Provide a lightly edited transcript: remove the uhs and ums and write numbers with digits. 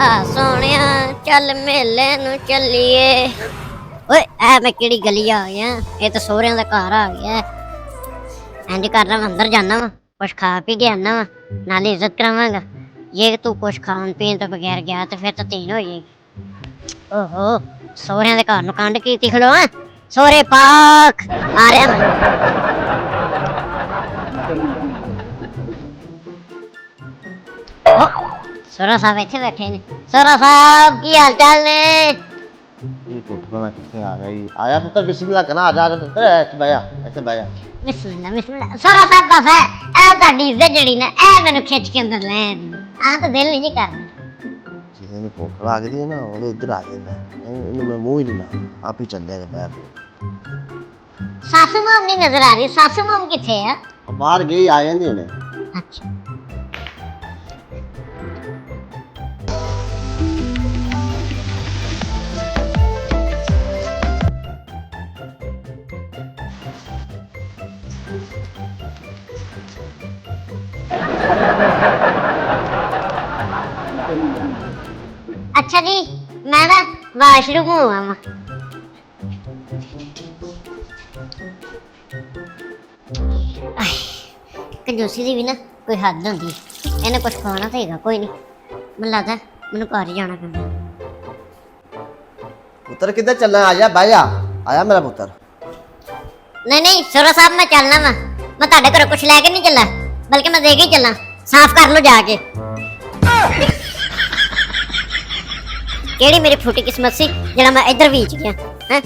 ਆ ਸੋਹਣਿਆ ਚੱਲ ਮੇਲੇ ਨੂੰ ਚੱਲੀਏ। ਓਏ ਐ ਮੈਂ ਕਿਹੜੀ ਗਲੀ ਆ ਗਿਆ? ਇਹ ਤਾਂ ਸੋਹਰਿਆਂ ਦਾ ਘਰ ਆ ਗਿਆ। ਇੰਜ ਕਰਨਾ ਮੈਂ ਅੰਦਰ ਜਾਣਾ ਵਾ, ਕੁਛ ਖਾ ਪੀ ਕੇ ਆਣਾ ਵਾ, ਨਾਲੇ ਇੱਜ਼ਤ ਕਰਾਵਾਂਗਾ। ਜੇ ਤੂੰ ਕੁਛ ਖਾਣ ਪੀਣ ਤੋਂ ਬਗੈਰ ਗਿਆ ਤੇ ਫਿਰ ਤਾਂ ਤੀਨ ਹੋ ਜਾਏਗੀ। ਓਹੋ ਸੋਹਰਿਆਂ ਦੇ ਘਰ ਨੂੰ ਕੰਡ ਕੀਤੀ ਖਲੋ ਆ। ਸੋਹਰੇ ਪਾਕ ਆ ਰਿਹਾ ਮੈਂ। ਸੋਹਰਾ ਸਾਹਿਬ ਇੱਥੇ ਬੈਠੇ ਨੇ। ਸੋਹਰਾ ਸਾਹਿਬ ਕੀ ਹਾਲ ਚਾਲ ਨੇ? ਇਹ ਪੁੱਤਰ ਕਿੱਥੇ ਆ ਗਈ? ਆਇਆ ਪੁੱਤਰ ਬਿਸਮਿਲ੍ਲਾ ਕਰਨਾ, ਆ ਜਾ ਪੁੱਤਰ, ਇੱਥੇ ਬਹਿ ਜਾ, ਇੱਥੇ ਬਹਿ ਜਾ। ਬਿਸਮਿਲ੍ਲਾ ਬਿਸਮਿਲ੍ਲਾ। ਸੋਹਰਾ ਸਾਹਿਬ ਬਸ ਹੈ ਇਹ ਤੁਹਾਡੀ ਇੱਜ਼ਤ ਜਿਹੜੀ ਨਾ ਇਹ ਮੈਨੂੰ ਖਿੱਚ ਕੇ ਅੰਦਰ ਲੈ ਆ ਤਾਂ ਦਿਲ ਨਹੀਂ ਕਰਦਾ। ਜਿਹਨੂੰ ਭੁੱਖ ਲੱਗਦੀ ਹੈ ਨਾ ਉਹ ਇੱਧਰ ਆ ਜਾਂਦਾ। ਇਹਨੂੰ ਮੈਂ ਮੂੰਹ ਹੀ ਨਹੀਂ ਲਾ, ਆਪ ਹੀ ਚੱਲਿਆ ਬਾਹਰ। ਸਾਸੂ ਮਾਮ ਨਹੀਂ ਨਜ਼ਰ ਆ ਰਹੀ। ਸਾਸੂ ਮਾਮ ਕਿੱਥੇ ਆ? ਉਹ ਬਾਹਰ ਗਈ, ਆ ਜਾਂਦੀ ਉਹਨੇ। ਅੱਛਾ अच्छा जी मैं ना वाशरूम हुआ वा। कंजूसी दी भी ना कोई हद होंदी। इन्हें कुछ खाना तो हैगा कोई नहीं। मैं लगता मैनू घर ही जाना पैंदा। पुत्र किधर चलना? आ जा, बह जा। आया मेरा पुत्र। नहीं नहीं सोहरा साहब मैं चलना वा। मैं तुहाडे घरों कुछ लैके नहीं चला, बल्कि मैं दे के ही चलना। साफ कर लो जाके। केड़ी मेरी फूटी किस्मत सी जेड़ा मैं इधर बीच गया हैं।